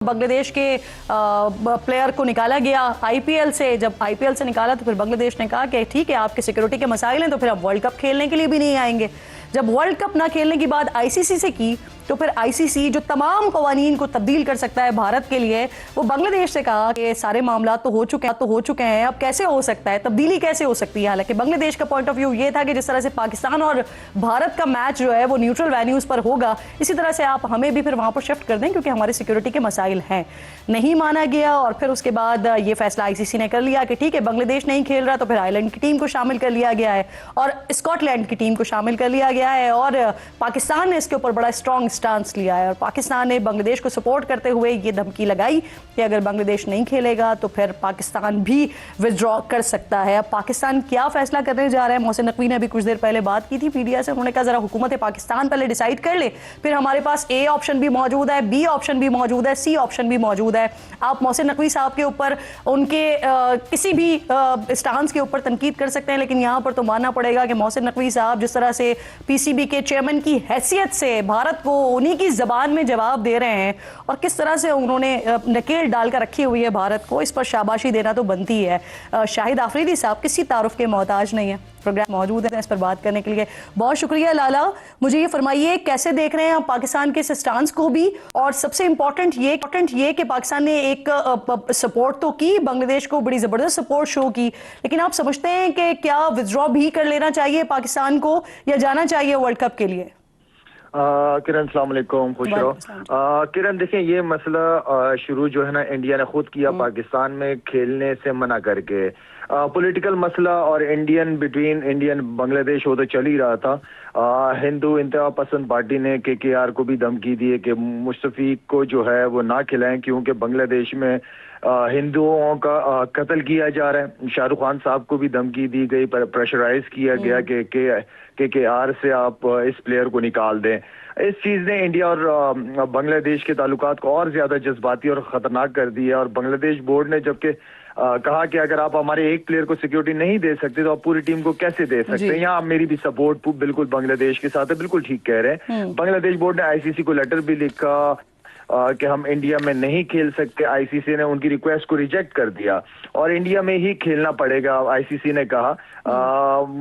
बांग्लादेश के प्लेयर को निकाला गया आईपीएल से। जब आईपीएल से निकाला तो फिर बांग्लादेश ने कहा कि ठीक है, आपके सिक्योरिटी के मसाइल हैं तो फिर आप वर्ल्ड कप खेलने के लिए भी नहीं आएंगे। जब वर्ल्ड कप ना खेलने की बात आईसीसी से की तो फिर आईसीसी जो तमाम कवानीन को तब्दील कर सकता है भारत के लिए, वो बांग्लादेश से कहा कि सारे मामला तो हो चुके हैं, अब कैसे हो सकता है, तब्दीली कैसे हो सकती है। हालांकि बांग्लादेश का पॉइंट ऑफ व्यू ये था कि जिस तरह से पाकिस्तान और भारत का मैच जो है वो न्यूट्रल वेन्यूज पर होगा, इसी तरह से आप हमें भी फिर वहां पर शिफ्ट कर दें क्योंकि हमारे सिक्योरिटी के मसाइल हैं। नहीं माना गया और फिर उसके बाद ये फैसला आईसीसी ने कर लिया कि ठीक है, बांग्लादेश नहीं खेल रहा तो फिर आयरलैंड की टीम को शामिल कर लिया गया है और स्कॉटलैंड की टीम को शामिल कर लिया गया है। और पाकिस्तान ने इसके ऊपर बड़ा स्ट्रॉन्ग स्टांस लिया है और पाकिस्तान ने बांग्लादेश को सपोर्ट करते हुए ये धमकी लगाई कि अगर बांग्लादेश नहीं खेलेगा तो फिर पाकिस्तान भी विथड्रॉ कर सकता है। अब पाकिस्तान क्या फैसला करने जा रहा है, मोहसिन नकवी ने अभी कुछ देर पहले बात की थी मीडिया से। उन्होंने कहा जरा हुकूमत पाकिस्तान पहले डिसाइड कर ले, फिर हमारे पास ए ऑप्शन भी मौजूद है, बी ऑप्शन भी मौजूद है, सी ऑप्शन भी मौजूद है। आप मोहसिन नकवी साहब के ऊपर उनके किसी भी स्टांस के ऊपर तनकीद कर सकते हैं, लेकिन यहां पर तो मानना पड़ेगा कि मोहसिन नकवी साहब जिस तरह से पीसीबी के चेयरमैन की हैसियत से भारत को उन्हीं की जबान में जवाब दे रहे हैं और किस तरह से उन्होंने नकेल डालकर रखी हुई है भारत को, इस पर शाबाशी देना तो बनती है। शाहिद आफरीदी साहब किसी तारुफ के मोहताज नहीं है, प्रोग्राम मौजूद है इस पर बात करने के लिए। बहुत शुक्रिया लाला। मुझे ये फरमाइए कैसे देख रहे हैं आप पाकिस्तान के स्टांस को भी, और सबसे इंपॉर्टेंट ये कि पाकिस्तान ने एक सपोर्ट तो की, बांग्लादेश को बड़ी जबरदस्त सपोर्ट शो की, लेकिन आप समझते हैं कि क्या विथड्रॉ भी कर लेना चाहिए पाकिस्तान को या जाना चाहिए वर्ल्ड कप के लिए? किरण अस्सलाम वालेकुम, खुश रहो। किरण देखें, ये मसला शुरू जो है ना इंडिया ने खुद किया पाकिस्तान में खेलने से मना करके। पॉलिटिकल मसला और इंडियन बांग्लादेश वो तो चल ही रहा था। हिंदू इंतहा पसंद पार्टी ने केकेआर को भी धमकी दी है कि मुस्तफीक को जो है वो ना खिलाएं क्योंकि बांग्लादेश में हिंदुओं का कत्ल किया जा रहा है। शाहरुख खान साहब को भी धमकी दी गई, प्रेशराइज किया गया कि केकेआर से आप इस प्लेयर को निकाल दें। इस चीज ने इंडिया और बांग्लादेश के ताल्लुकात को और ज्यादा जज्बाती और खतरनाक कर दिया और बांग्लादेश बोर्ड ने जबकि कहा कि अगर आप हमारे एक प्लेयर को सिक्योरिटी नहीं दे सकते तो आप पूरी टीम को कैसे दे सकते हैं। यहाँ मेरी भी सपोर्ट बिल्कुल बांग्लादेश के साथ है, बिल्कुल ठीक कह रहे हैं। बांग्लादेश बोर्ड ने आईसीसी को लेटर भी लिखा कि हम इंडिया में नहीं खेल सकते। आईसीसी ने उनकी रिक्वेस्ट को रिजेक्ट कर दिया और इंडिया में ही खेलना पड़ेगा आईसीसी ने कहा,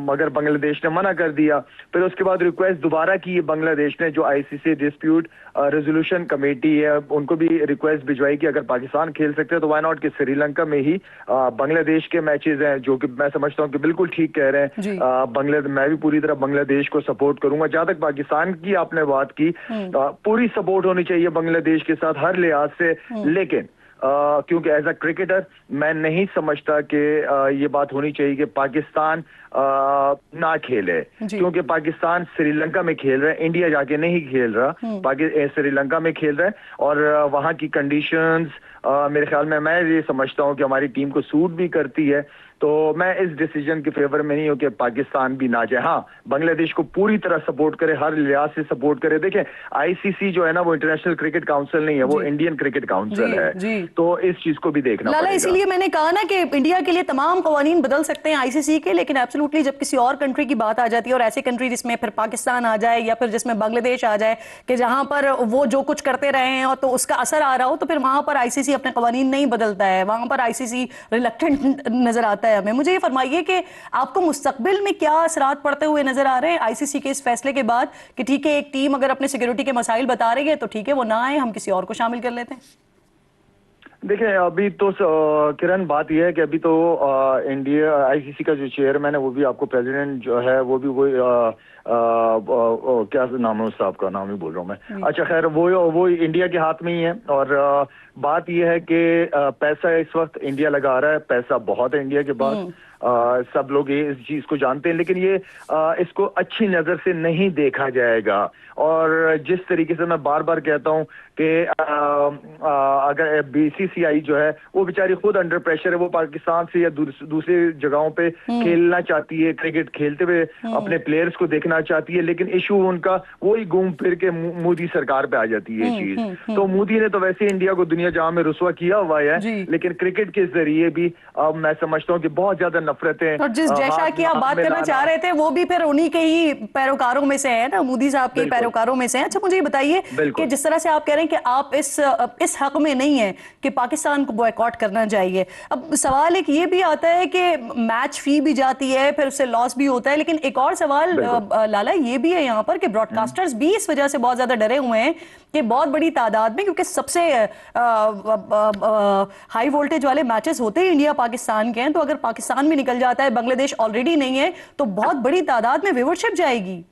मगर बांग्लादेश ने मना कर दिया। फिर उसके बाद रिक्वेस्ट दोबारा की बांग्लादेश ने, जो आईसीसी डिस्प्यूट रेजोल्यूशन कमेटी है उनको भी रिक्वेस्ट भिजवाई कि अगर पाकिस्तान खेल सकते हैं तो वाई नॉट कि श्रीलंका में ही बांग्लादेश के मैचेस हैं, जो कि मैं समझता हूँ कि बिल्कुल ठीक कह रहे हैं। मैं भी पूरी तरह बांग्लादेश को सपोर्ट करूंगा। जहां तक पाकिस्तान की आपने बात की, पूरी सपोर्ट होनी चाहिए बांग्लादेश के साथ हर लिहाज से, लेकिन क्योंकि एज अ क्रिकेटर मैं नहीं समझता कि ये बात होनी चाहिए कि पाकिस्तान ना खेले, क्योंकि पाकिस्तान श्रीलंका में खेल रहा है, इंडिया जाके नहीं खेल रहा, श्रीलंका में खेल रहा है और वहां की कंडीशंस मेरे ख्याल में, मैं ये समझता हूं कि हमारी टीम को सूट भी करती है। तो मैं इस डिसीजन के फेवर में नहीं हूं कि पाकिस्तान भी ना जाए। हाँ, बांग्लादेश को पूरी तरह सपोर्ट करे, हर लिहाज से सपोर्ट करे। देखें, आईसीसी जो है ना वो इंटरनेशनल क्रिकेट काउंसिल नहीं है, वो इंडियन क्रिकेट काउंसिल है, तो इस चीज को भी देखना पड़ेगा। इसीलिए मैंने कहा ना कि इंडिया के लिए तमाम कवानीन बदल सकते हैं आईसीसी के, लेकिन एब्सोल्युटली जब किसी और कंट्री की बात आ जाती है और ऐसी कंट्री जिसमें फिर पाकिस्तान आ जाए या फिर जिसमें बांग्लादेश आ जाए कि जहां पर वो जो कुछ करते रहे हैं और तो उसका असर आ रहा हो, तो फिर वहां पर आईसीसी अपने कवानीन नहीं बदलता है, वहां पर आईसीसी रिलक्टेंट नजर आता है हमें। मुझे ये फरमाइए कि आपको मुस्तकबिल में क्या असरात पड़ते हुए नजर आ रहे हैं आईसीसी के इस फैसले के बाद कि ठीक है, एक टीम अगर अपने सिक्योरिटी के मसाइल बता रही है तो ठीक है, वो ना आए, हम किसी और को शामिल कर लेते हैं। देखिए, अभी तो किरण बात यह है कि अभी तो इंडिया आईसीसी का जो चेयरमैन है वो भी आपको प्रेसिडेंट जो है वो भी क्या नाम है उस साहब का, नाम ही बोल रहा हूँ मैं। अच्छा खैर, वो इंडिया के हाथ में ही है और बात यह है कि पैसा इस वक्त इंडिया लगा रहा है, पैसा बहुत है इंडिया के पास, सब लोग ये इस चीज को जानते हैं, लेकिन ये इसको अच्छी नजर से नहीं देखा जाएगा। और जिस तरीके से मैं बार बार कहता हूं कि अगर बीसीसीआई जो है वो बेचारी खुद अंडर प्रेशर है, वो पाकिस्तान से या दूसरी जगहों पे खेलना चाहती है, क्रिकेट खेलते हुए अपने प्लेयर्स को देखना चाहती है, लेकिन इशू उनका वही घूम फिर के मोदी सरकार पे आ जाती है ये चीज। तो मोदी ने तो वैसे इंडिया को दुनिया जहां में रुसवा किया हुआ है, लेकिन क्रिकेट के जरिए भी अब मैं समझता हूँ कि बहुत ज्यादा नफरतें, और जिस जैसा की आप बात करना चाह रहे थे वो भी फिर उन्हीं के ही पैरोकारों में से है ना, मोदी साहब के पैरोकारों में से है। अच्छा, मुझे ये बताइए कि जिस तरह से आप कह रहे हैं कि आप इस हक में नहीं है कि पाकिस्तान को बॉयकॉट करना चाहिए। अब सवाल एक ये भी आता है कि मैच फी भी जाती है, फिर उससे लॉस भी होता है, लेकिन एक और सवाल लाला ये भी है यहाँ पर कि ब्रॉडकास्टर्स भी इस वजह से बहुत ज्यादा डरे हुए हैं कि बहुत बड़ी तादाद में, क्योंकि सबसे हाई वोल्टेज वाले मैचेस होते ही इंडिया पाकिस्तान के हैं, तो अगर पाकिस्तान भी निकल जाता है, बांग्लादेश ऑलरेडी नहीं है, तो बहुत बड़ी तादाद में व्यूअरशिप जाएगी,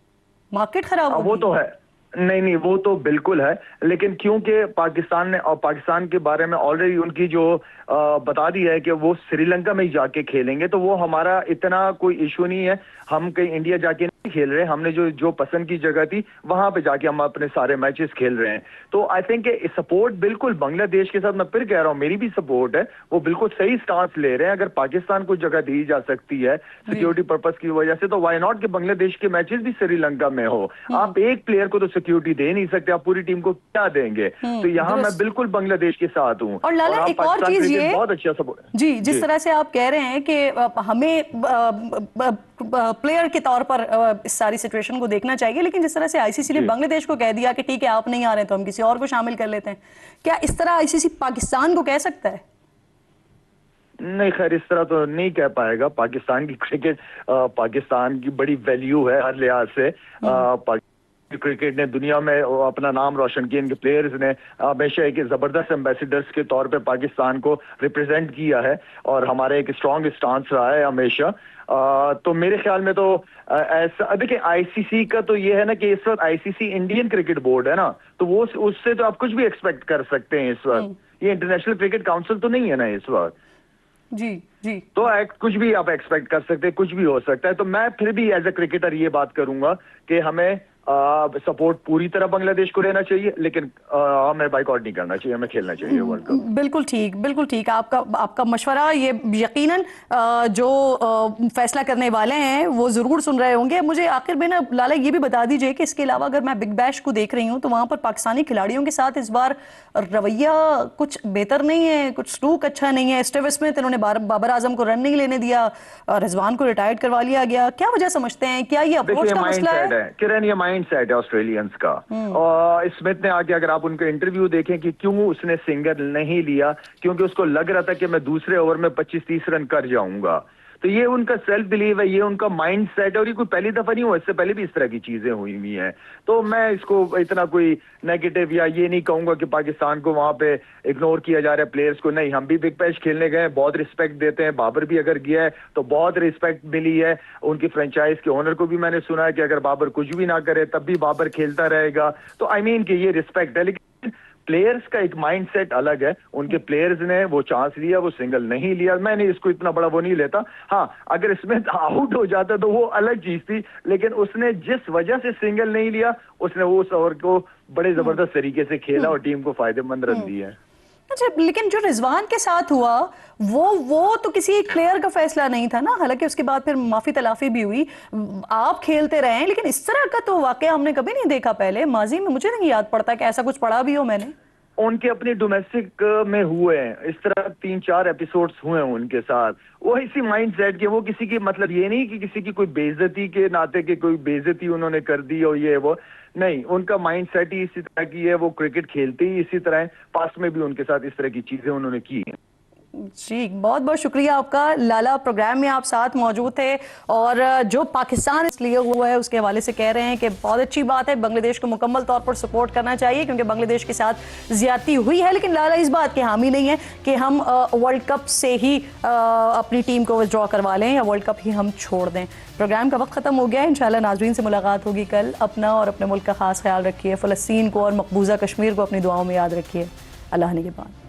मार्केट खराब होगी। वो तो है, नहीं वो तो बिल्कुल है, लेकिन क्योंकि पाकिस्तान ने और पाकिस्तान के बारे में ऑलरेडी उनकी जो बता दी है कि वो श्रीलंका में ही जाके खेलेंगे, तो वो हमारा इतना कोई इशू नहीं है। हम कहीं इंडिया जाके नहीं खेल रहे, हमने जो पसंद की जगह थी वहां पे जाके हम अपने सारे मैचेस खेल रहे हैं। तो आई थिंक सपोर्ट बिल्कुल बांग्लादेश के साथ, मैं फिर कह रहा हूं मेरी भी सपोर्ट है, वो बिल्कुल सही स्टांस ले रहे हैं। अगर पाकिस्तान को जगह दी जा सकती है सिक्योरिटी पर्पस की वजह से, तो वाई नॉट कि बांग्लादेश के मैचेस भी श्रीलंका में हो। आप एक प्लेयर को तो सिक्योरिटी दे नहीं सकते, आप पूरी टीम को क्या देंगे? तो यहाँ मैं बिल्कुल बांग्लादेश के साथ हूँ। और लाला एक और चीज ये बहुत अच्छा सपोर्ट जी, जिस तरह से आप कह रहे हैं कि हमें प्लेयर के तौर पर इस सारी सिचुएशन को देखना चाहिए, लेकिन जिस तरह से आईसीसी ने बांग्लादेश को कह दिया कि ठीक है आप नहीं आ रहे तो हम किसी और को शामिल कर लेते हैं, क्या इस तरह आईसीसी पाकिस्तान को कह सकता है? नहीं, खैर इस तरह तो नहीं कह पाएगा। पाकिस्तान की क्रिकेट पाकिस्तान की बड़ी वैल्यू है हर लिहाज से। क्रिकेट ने दुनिया में अपना नाम रोशन किया, इनके प्लेयर्स ने हमेशा एक जबरदस्त एम्बेसडर्स के तौर पे पाकिस्तान को रिप्रेजेंट किया है और हमारे एक स्ट्रॉन्ग स्टांस रहा है हमेशा। तो मेरे ख्याल में तो ऐसा, देखिए आईसीसी का तो ये है ना कि इस वक्त आईसीसी इंडियन क्रिकेट बोर्ड है ना, तो वो उससे तो आप कुछ भी एक्सपेक्ट कर सकते हैं इस वक्त। ये इंटरनेशनल क्रिकेट काउंसिल तो नहीं है ना इस वक्त। जी जी, तो कुछ भी आप एक्सपेक्ट कर सकते हैं, कुछ भी हो सकता है। तो मैं फिर भी एज ए क्रिकेटर ये बात करूंगा कि हमें सपोर्ट पूरी तरह बांग्लादेश को रहना चाहिए, लेकिन हमें बाइकआउट नहीं करना चाहिए, हमें खेलना चाहिए वर्ल्ड कप। बिल्कुल ठीक, बिल्कुल ठीक। आपका मशवरा ये यकीनन जो फैसला करने वाले हैं वो जरूर सुन रहे होंगे। मुझे आखिर में ना लाला ये भी बता दीजिए कि इसके अलावा अगर मैं बिग बैश को देख रही हूँ तो वहां पर पाकिस्तानी खिलाड़ियों के साथ इस बार रवैया कुछ बेहतर नहीं है, कुछ सलूक अच्छा नहीं है। स्टीव स्मिथ इन्होंने बाबर आजम को रन नहीं लेने दिया, रिजवान को रिटायर्ड करवा लिया गया। क्या वजह समझते हैं? क्या ये अप्रोच का मसला है? किरण, ये माइंड सेट है ऑस्ट्रेलियंस का। और स्मिथ ने आके अगर आप उनका इंटरव्यू देखें कि क्यों उसने सिंगल नहीं लिया, क्योंकि उसको लग रहा था कि मैं दूसरे ओवर में 25-30 रन कर जाऊंगा। तो ये उनका सेल्फ बिलीव है, ये उनका माइंड सेट है, और ये कोई पहली दफा नहीं हुआ, इससे पहले भी इस तरह की चीजें हुई हुई हैं। तो मैं इसको इतना कोई नेगेटिव या ये नहीं कहूंगा कि पाकिस्तान को वहां पे इग्नोर किया जा रहा है प्लेयर्स को। नहीं, हम भी बिग बैश खेलने गए, बहुत रिस्पेक्ट देते हैं। बाबर भी अगर गया है तो बहुत रिस्पेक्ट मिली है। उनकी फ्रेंचाइज के ओनर को भी मैंने सुना है कि अगर बाबर कुछ भी ना करे तब भी बाबर खेलता रहेगा। तो आई मीन कि ये रिस्पेक्ट है, लेकिन प्लेयर्स का एक माइंडसेट अलग है। उनके प्लेयर्स ने वो चांस लिया, वो सिंगल नहीं लिया। मैंने इसको इतना बड़ा वो नहीं लेता। हाँ, अगर इसमें आउट हो जाता तो वो अलग चीज थी, लेकिन उसने जिस वजह से सिंगल नहीं लिया, उसने वो उस ओवर को बड़े जबरदस्त तरीके से खेला और टीम को फायदेमंद रन दिए। अच्छा, लेकिन जो रिजवान के साथ हुआ वो तो किसी एक प्लेयर का फैसला नहीं था ना। हालांकि उसके बाद फिर माफी तलाफी भी हुई, आप खेलते रहे, लेकिन इस तरह का तो वाकया हमने कभी नहीं देखा पहले माजी में। मुझे नहीं याद पड़ता कि ऐसा कुछ पढ़ा भी हो मैंने। उनके अपनी डोमेस्टिक में हुए हैं इस तरह 3-4 एपिसोड्स हुए हैं उनके साथ। वो इसी माइंडसेट के, वो किसी की मतलब ये नहीं कि किसी की कोई बेइज्जती के नाते के कोई बेइज्जती उन्होंने कर दी और ये वो नहीं। उनका माइंडसेट ही इसी तरह की है, वो क्रिकेट खेलते ही इसी तरह है। पास्ट में भी उनके साथ इस तरह की चीजें उन्होंने की हैं। जी, बहुत बहुत शुक्रिया आपका लाला। प्रोग्राम में आप साथ मौजूद थे और जो पाकिस्तान इसलिए हुआ है उसके हवाले से कह रहे हैं कि बहुत अच्छी बात है, बांग्लादेश को मुकम्मल तौर पर सपोर्ट करना चाहिए क्योंकि बांग्लादेश के साथ ज्यादती हुई है। लेकिन लाला इस बात के हामी नहीं है कि हम वर्ल्ड कप से ही अपनी टीम को विड्रॉ करवा लें या वर्ल्ड कप ही हम छोड़ दें। प्रोग्राम का वक्त खत्म हो गया है। इंशाल्लाह नाज़रीन से मुलाकात होगी कल। अपना और अपने मुल्क का खास ख्याल रखिए। फ़लस्तीन को और मकबूजा कश्मीर को अपनी दुआओं में याद रखिए। अल्लाह ने के बाद।